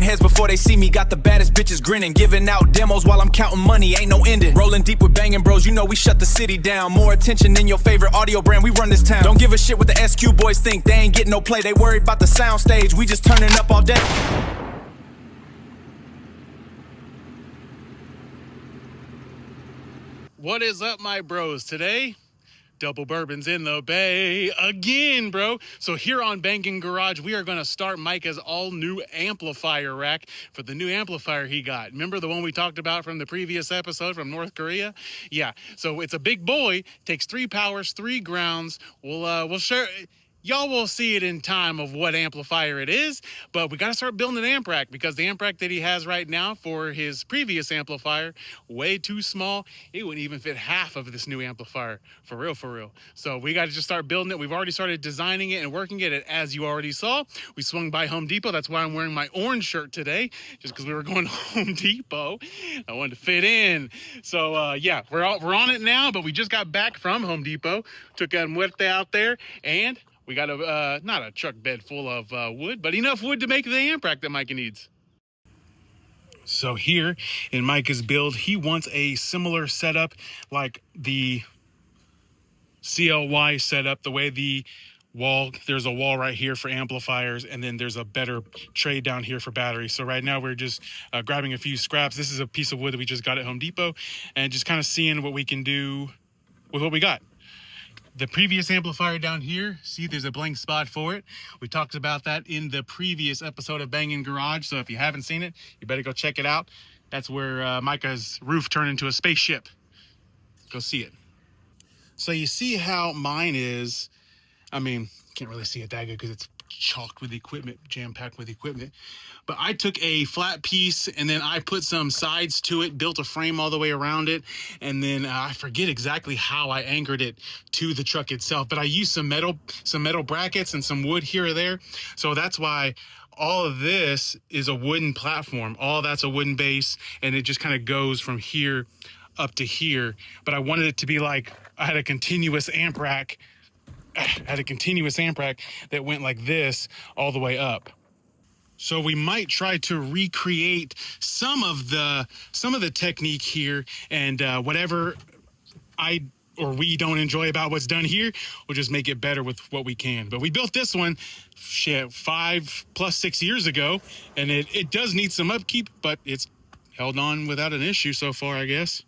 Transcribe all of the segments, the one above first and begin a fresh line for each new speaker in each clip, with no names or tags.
heads before they see me. Got the baddest bitches grinning, giving out demos while I'm counting money, ain't no ending. Rolling deep with Bangin' Bros, you know we shut the city down. More attention than your favorite audio brand, we run this town. Don't give a shit what the SQ boys think, they ain't getting no play. They worried about the sound stage, we just turning up all day.
What is up, my bros? Today, double bourbons in the bay again, bro. So here on Bangin Garage, we are going to start Myka's all-new amplifier rack for the new amplifier he got. Remember the one we talked about from the previous episode from North Korea? Yeah, so it's a big boy, takes 3 powers, 3 grounds. We'll share... Y'all will see it in time of what amplifier it is, but we got to start building an amp rack because the amp rack that he has right now for his previous amplifier, way too small. It wouldn't even fit half of this new amplifier, for real. So we got to just start building it. We've already started designing it and working it, as you already saw. We swung by Home Depot. That's why I'm wearing my orange shirt today, just because we were going to Home Depot. I wanted to fit in. So yeah, we're on it now, but we just got back from Home Depot. Took a muerte out there, and we got not a truck bed full of wood, but enough wood to make the amp rack that Myka needs. So here in Myka's build, he wants a similar setup like the CLY setup, the way the wall, there's a wall right here for amplifiers, and then there's a better tray down here for batteries. So right now we're just grabbing a few scraps. This is a piece of wood that we just got at Home Depot, and just kind of seeing what we can do with what we got. The previous amplifier down here, see there's a blank spot for it. We talked about that in the previous episode of Bangin Garage, so if you haven't seen it, you better go check it out. That's where Myka's roof turned into a spaceship. Go see it. So you see how mine is, I mean, can't really see it that good because it's chalked with equipment, jam-packed with equipment. But I took a flat piece and then I put some sides to it, built a frame all the way around it, and then I forget exactly how I anchored it to the truck itself, but I used some metal brackets and some wood here or there. So that's why all of this is a wooden platform. All that's a wooden base, and it just kind of goes from here up to here. But I wanted it to be like I had a continuous amp rack that went like this all the way up. So we might try to recreate some of the technique here, and whatever we don't enjoy about what's done here, we'll just make it better with what we can. But we built this one 5+6 years ago, and it does need some upkeep, but it's held on without an issue so far, I guess.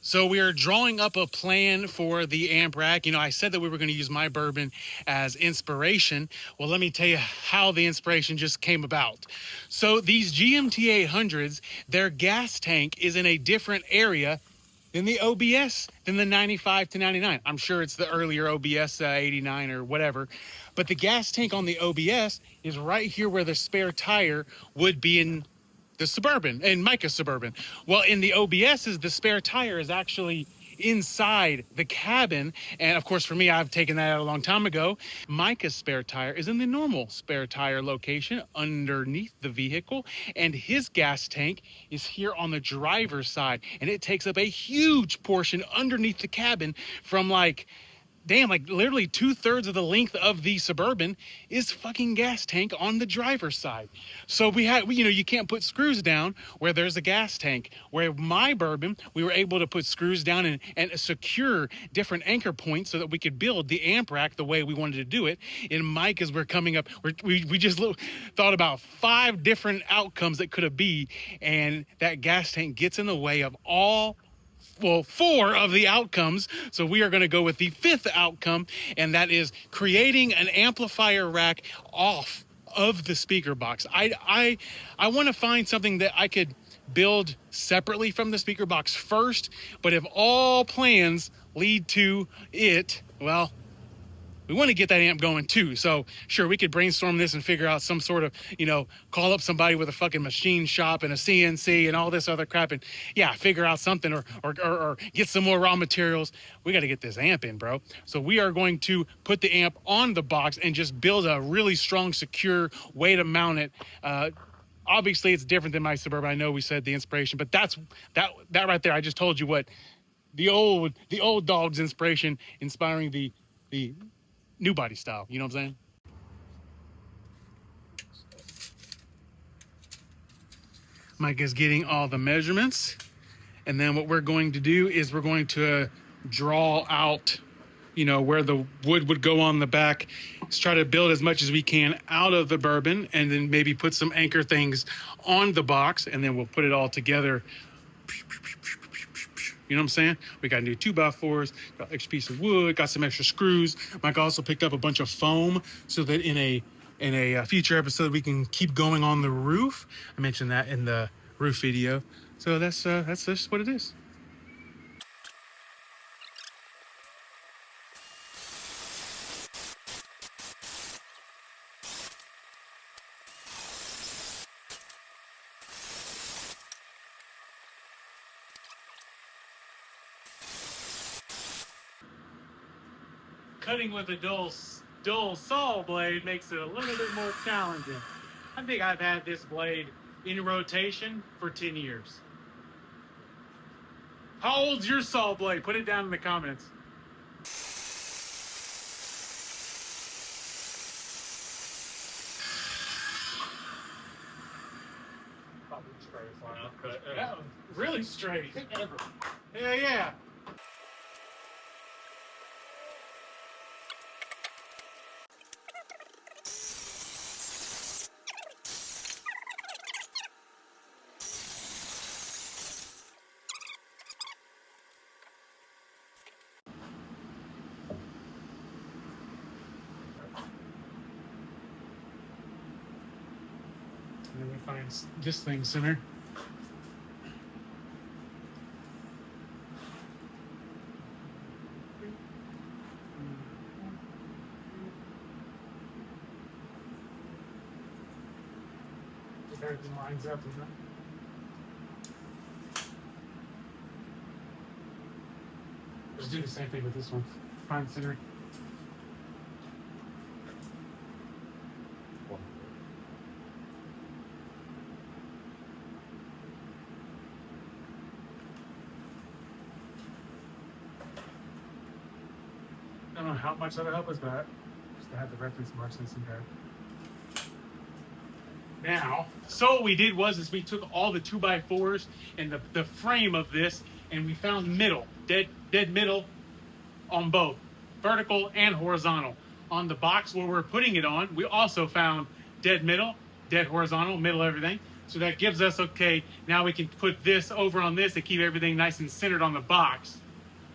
So we are drawing up a plan for the amp rack. You know, I said that we were going to use my bourbon as inspiration. Well, let me tell you how the inspiration just came about. So these GMT 800s, their gas tank is in a different area than the OBS, than the 95 to 99. I'm sure it's the earlier OBS 89 or whatever. But the gas tank on the OBS is right here where the spare tire would be in the Suburban, and Myka's Suburban. Well, in the OBS's, the spare tire is actually inside the cabin. And of course, for me, I've taken that out a long time ago. Myka's spare tire is in the normal spare tire location underneath the vehicle. And his gas tank is here on the driver's side. And it takes up a huge portion underneath the cabin from like literally 2/3 of the length of the Suburban is fucking gas tank on the driver's side. So you can't put screws down where there's a gas tank. Where my bourbon, we were able to put screws down and secure different anchor points so that we could build the amp rack the way we wanted to do it. In Myka's, we just thought about 5 different outcomes that could have been, and that gas tank gets in the way of 4 of the outcomes. So we are going to go with the 5th outcome, and that is creating an amplifier rack off of the speaker box. I want to find something that I could build separately from the speaker box first, but if all plans lead to it, well, we want to get that amp going too. So sure, we could brainstorm this and figure out some sort of, call up somebody with a fucking machine shop and a CNC and all this other crap, and yeah, figure out something or get some more raw materials. We got to get this amp in, bro. So we are going to put the amp on the box and just build a really strong, secure way to mount it Obviously, it's different than my Suburban. I know we said the inspiration, but that right there. I just told you what the old dog's inspiration, inspiring the new body style. You know what I'm saying? Mike is getting all the measurements, and then what we're going to do is we're going to draw out, you know, where the wood would go on the back. Let's try to build as much as we can out of the bourbon, and then maybe put some anchor things on the box, and then we'll put it all together. You know what I'm saying? We got new 2x4s, got an extra piece of wood, got some extra screws. Mike also picked up a bunch of foam so that in a future episode we can keep going on the roof. I mentioned that in the roof video. So that's just what it is. Cutting with a dull saw blade makes it a little bit more challenging. I think I've had this blade in rotation for 10 years. How old's your saw blade? Put it down in the comments. Probably straight, far enough cut. Yeah, really straight. Ever. Yeah. And then we find this thing center. If everything lines up, isn't it? Just do the same thing with this one. Find center. I don't know how much that'll help us, but just to have the reference marks in some there. Now, so what we did was we took all the 2x4s and the frame of this, and we found middle, dead middle on both, vertical and horizontal. On the box where we're putting it on, we also found dead middle, dead horizontal, middle everything. So that gives us, okay, now we can put this over on this to keep everything nice and centered on the box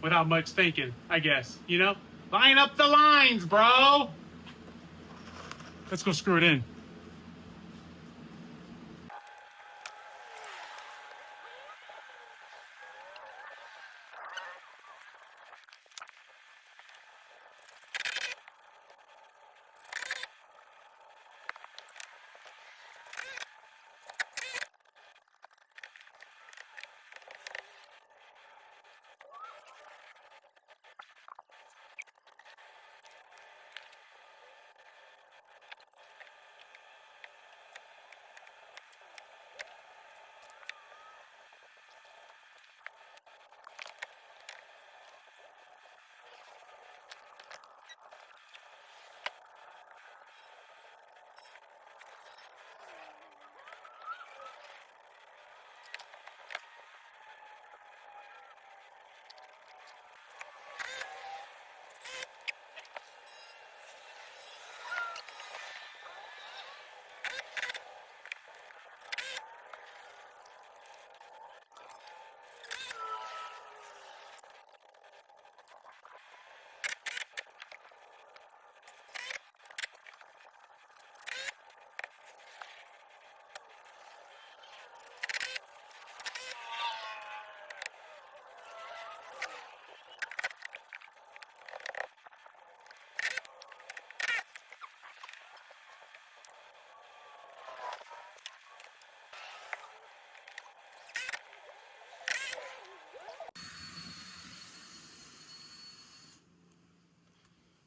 without much thinking, I guess, you know? Line up the lines, bro! Let's go screw it in.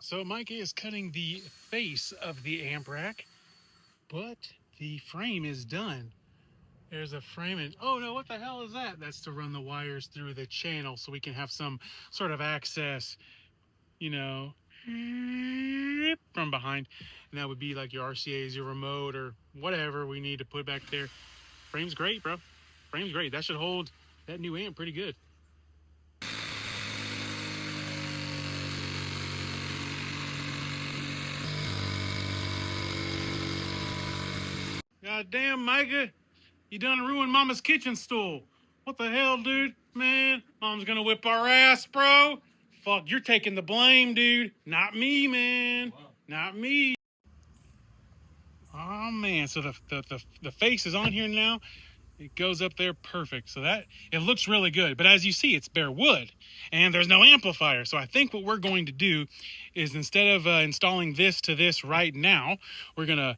So Myka is cutting the face of the amp rack, but the frame is done. There's a frame, and oh no, what the hell is that? That's to run the wires through the channel so we can have some sort of access, you know, from behind. And that would be like your RCA's, your remote, or whatever we need to put back there. Frame's great, bro. Frame's great. That should hold that new amp pretty good. God damn, Myka. You done ruined Mama's kitchen stool. What the hell, dude? Man, Mom's gonna whip our ass, bro. Fuck, you're taking the blame, dude. Not me, man. Wow. Not me. Oh man, so the face is on here now. It goes up there perfect. So that it looks really good. But as you see, it's bare wood and there's no amplifier. So I think what we're going to do is instead of installing this to this right now, we're gonna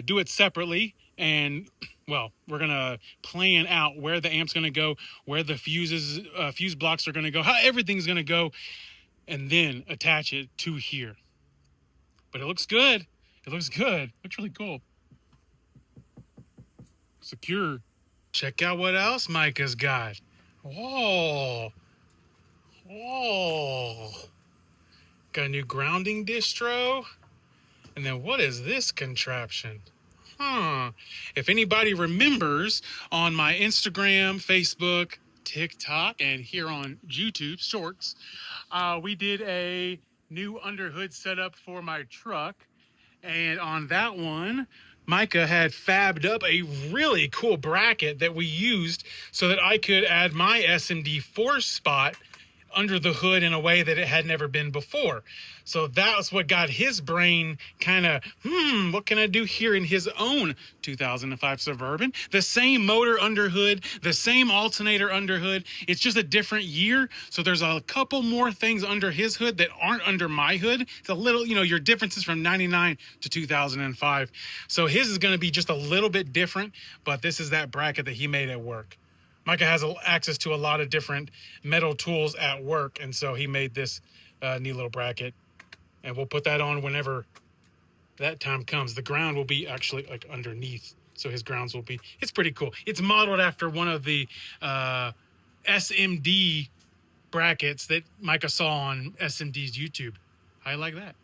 do it separately. And well, we're gonna plan out where the amp's gonna go, where the fuse blocks are gonna go, how everything's gonna go, and then attach it to here. But it looks good. It looks good. Looks really cool. Secure. Check out what else Myka's got. Whoa. Whoa. Got a new grounding distro. And then what is this contraption? If anybody remembers, on my Instagram, Facebook, TikTok, and here on YouTube Shorts, we did a new underhood setup for my truck. And on that one, Myka had fabbed up a really cool bracket that we used so that I could add my SMD4 spot under the hood in a way that it had never been before. So that's what got his brain kind of, what can I do here in his own 2005 Suburban? The same motor under hood, the same alternator under hood. It's just a different year. So there's a couple more things under his hood that aren't under my hood. It's a little, your differences from 99 to 2005. So his is going to be just a little bit different, but this is that bracket that he made at work. Myka has access to a lot of different metal tools at work, and so he made this neat little bracket. And we'll put that on whenever that time comes. The ground will be actually like underneath, so his grounds will be, it's pretty cool. It's modeled after one of the SMD brackets that Myka saw on SMD's YouTube. I like that.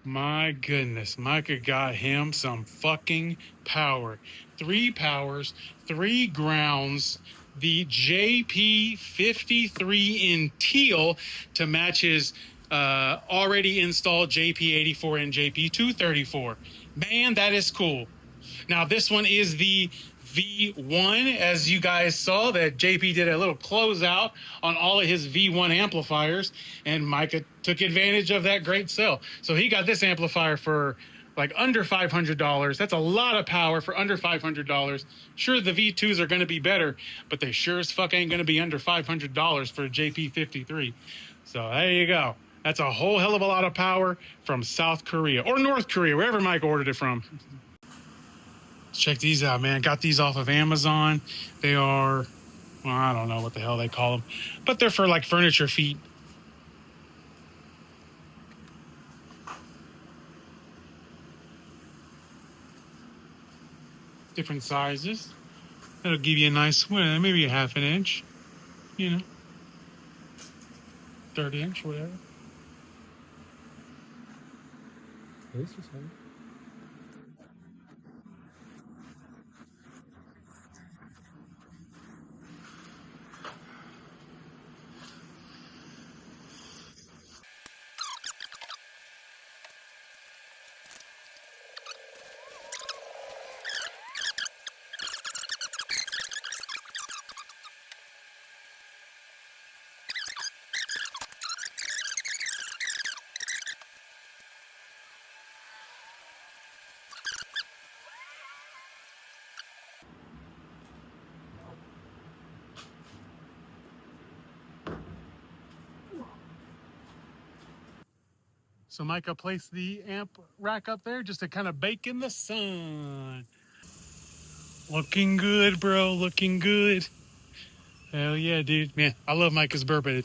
My goodness, Myka got him some fucking power. 3 powers, 3 grounds, the JP53 in teal to match his already installed JP84 and JP234. Man, that is cool. Now, this one is the V1, as you guys saw, that JP did a little closeout on all of his V1 amplifiers, and Myka took advantage of that great sale. So he got this amplifier for like under $500. That's a lot of power for under $500. Sure, the V2s are going to be better, but they sure as fuck ain't going to be under $500 for a JP53. So there you go. That's a whole hell of a lot of power from South Korea or North Korea, wherever Myka ordered it from. Check these out, man. Got these off of Amazon. They are, well, I don't know what the hell they call them, but they're for like furniture feet. Different sizes. That'll give you a nice, well, maybe a half an inch, 30 inch, whatever. This is fine. So Myka placed the amp rack up there just to kind of bake in the sun. Looking good, bro, looking good. Hell yeah, dude. Man, I love Myka's bourbon.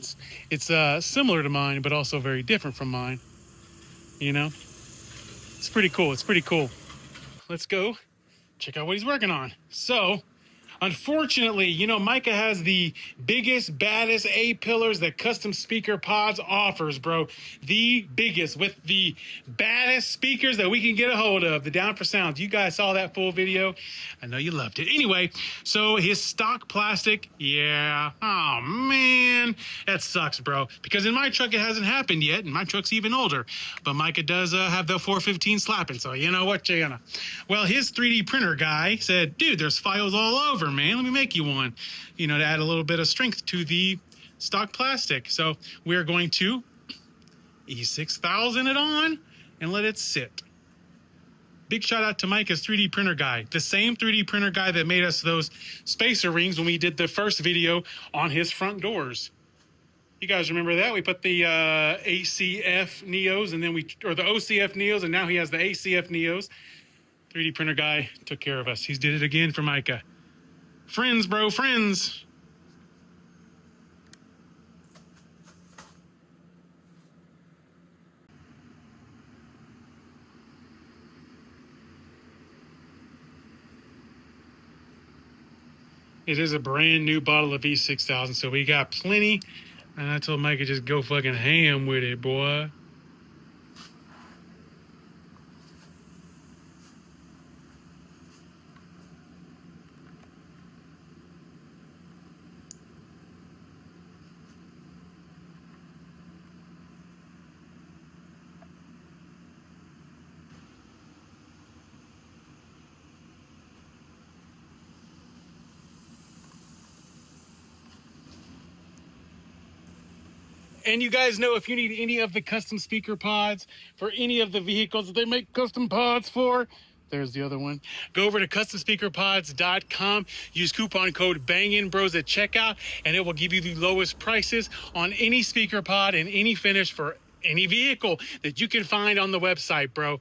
It's similar to mine, but also very different from mine. You know? It's pretty cool. It's pretty cool. Let's go check out what he's working on. So, unfortunately, you know, Myka has the biggest, baddest A-pillars that Custom Speaker Pods offers, bro. The biggest, with the baddest speakers that we can get a hold of. The Down for Sounds. You guys saw that full video. I know you loved it. Anyway, so his stock plastic, yeah. Oh, man. That sucks, bro. Because in my truck, it hasn't happened yet, and my truck's even older. But Myka does have the 415 slapping, so you know what you're gonna. Well, his 3D printer guy said, dude, there's files all over, man. Let me make you one, you know, to add a little bit of strength to the stock plastic. So we're going to E6000 it on and let it sit. Big shout out to Myka's 3D printer guy, the same 3D printer guy that made us those spacer rings when we did the first video on his front doors. You guys remember that? We put the ACF Neos and then or the OCF Neos, and now he has the ACF Neos. 3D printer guy took care of us. He's did it again for Myka. Friends, bro, friends. It is a brand new bottle of E6000, so we got plenty. And I told Myka just go fucking ham with it, boy. And you guys know, if you need any of the custom speaker pods for any of the vehicles that they make custom pods for, there's the other one. Go over to customspeakerpods.com. Use coupon code BANGINBROS at checkout, and it will give you the lowest prices on any speaker pod and any finish for any vehicle that you can find on the website, bro.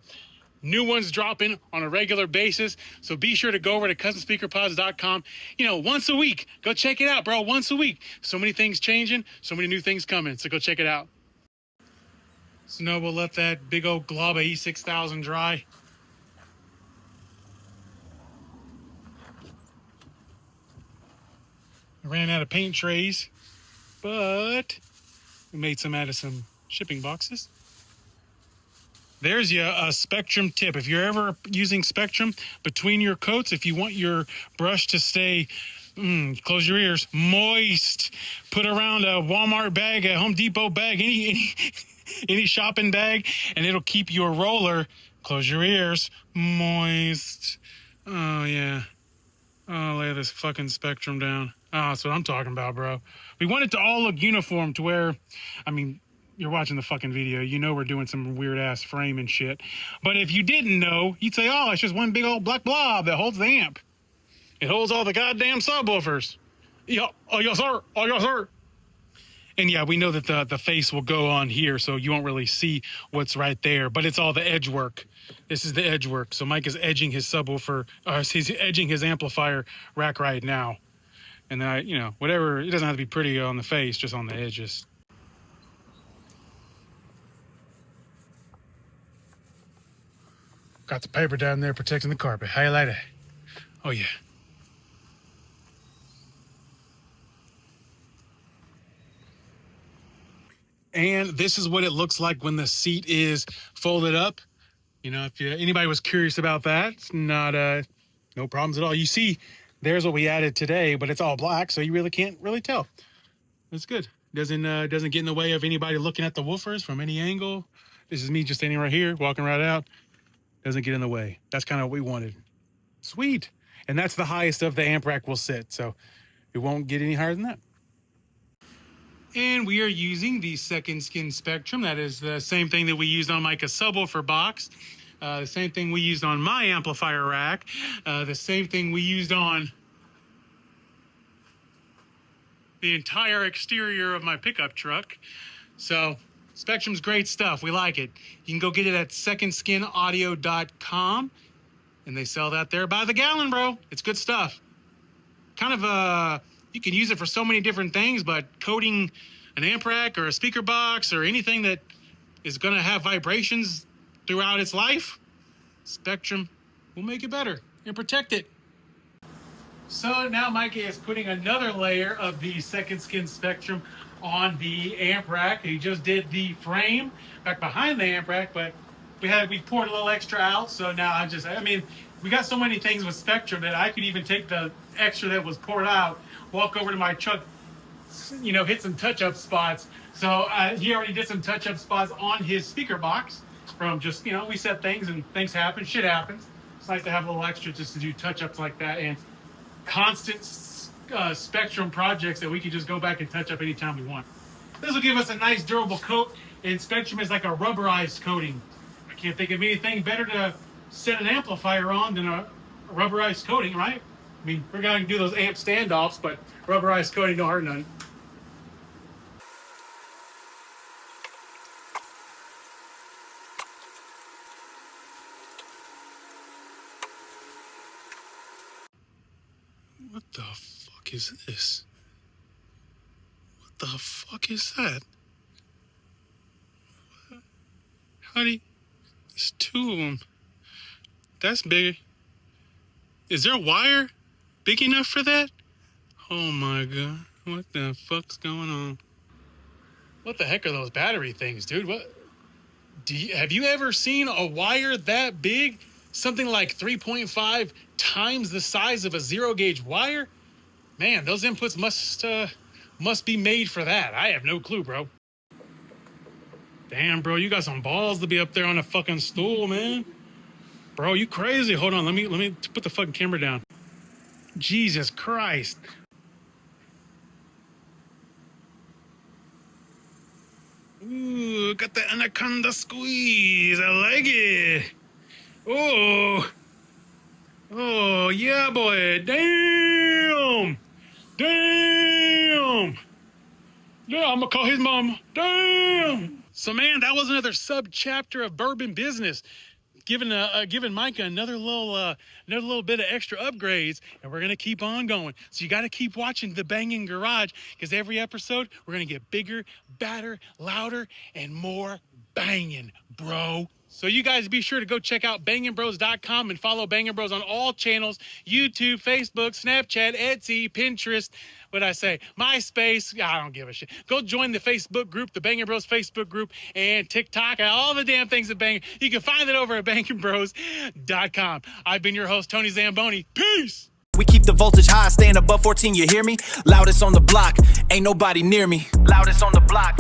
New ones dropping on a regular basis, so be sure to go over to customspeakerpods.com. You know, once a week. Go check it out, bro. Once a week. So many things changing, so many new things coming. So go check it out. So now we'll let that big old glob of E6000 dry. I ran out of paint trays, but we made some out of some shipping boxes. There's a Spectrum tip. If you're ever using Spectrum between your coats, if you want your brush to stay, close your ears, moist, put around a Walmart bag, a Home Depot bag, any shopping bag, and it'll keep your roller, close your ears, moist. Oh, yeah. Oh, lay this fucking Spectrum down. Oh, that's what I'm talking about, bro. We want it to all look uniform to where, I mean, you're watching the fucking video, you know we're doing some weird ass frame and shit. But if you didn't know, you'd say, oh, it's just one big old black blob that holds the amp. It holds all the goddamn subwoofers. Yeah, oh yes sir, oh yes sir. And yeah, we know that the face will go on here, so you won't really see what's right there, but it's all the edge work. This is the edge work. So Mike is edging his subwoofer, he's edging his amplifier rack right now. And then you know, whatever, it doesn't have to be pretty on the face, just on the edges. Got the paper down there protecting the carpet. How you like that? Oh, yeah. And this is what it looks like when the seat is folded up. You know, if anybody was curious about that, it's not, no problems at all. You see, there's what we added today, but it's all black, so you really can't really tell. It's good. Doesn't get in the way of anybody looking at the woofers from any angle. This is me just standing right here, walking right out. Doesn't get in the way. That's kind of what we wanted. Sweet. And that's the highest of the amp rack will sit, so it won't get any higher than that. And we are using the second skin Spectrum. That is the same thing that we used on Myka's subwoofer box. The same thing we used on my amplifier rack. The same thing we used on the entire exterior of my pickup truck. So Spectrum's great stuff. We like it. You can go get it at secondskинaudio.com, and they sell that there by the gallon, bro. It's good stuff. Kind of You can use it for so many different things, but coating an amp rack or a speaker box or anything that is going to have vibrations throughout its life, Spectrum will make it better and protect it. So now Myka is putting another layer of the second skin Spectrum on the amp rack. He just did the frame back behind the amp rack, but we poured a little extra out. So now I mean, we got so many things with Spectrum that I could even take the extra that was poured out, walk over to my truck, you know, hit some touch-up spots. So he already did some touch-up spots on his speaker box from just, you know, we set things and things happen, shit happens. It's nice to have a little extra just to do touch-ups like that, and constant Spectrum projects that we can just go back and touch up anytime we want. This will give us a nice durable coat, and Spectrum is like a rubberized coating. I can't think of anything better to set an amplifier on than a rubberized coating, right? I mean, we're going to do those amp standoffs, but rubberized coating don't hurt none. What the fuck is this? What the fuck is that? Honey, there's two of them. That's big. Is there a wire big enough for that? Oh my god. What the fuck's going on? What the heck are those battery things, dude? What? Have you ever seen a wire that big? Something like 3.5 times the size of a zero gauge wire? Man, those inputs must be made for that. I have no clue, bro. Damn, bro, you got some balls to be up there on a fucking stool, man. Bro, you crazy. Hold on, let me put the fucking camera down. Jesus Christ. Ooh, got the anaconda squeeze. I like it. Oh, yeah, boy. Damn. Yeah, I'm gonna call his mom. Damn. So, man, that was another sub-chapter of Bourbon Business. Giving Myka another little bit of extra upgrades, and we're gonna keep on going. So you got to keep watching the Bangin' Garage, because every episode we're gonna get bigger, badder, louder, and more banging, bro. So you guys be sure to go check out BANGINBROS.com and follow Bangin' Bros on all channels: YouTube, Facebook, Snapchat, Etsy, Pinterest. What'd I say? MySpace. I don't give a shit. Go join the Facebook group, the Bangin' Bros Facebook group, and TikTok, and all the damn things at Bangin'. You can find it over at BANGINBROS.com. I've been your host, Tony Zamboni. Peace!
We keep the voltage high, staying above 14, you hear me? Loudest on the block, ain't nobody near me. Loudest on the block.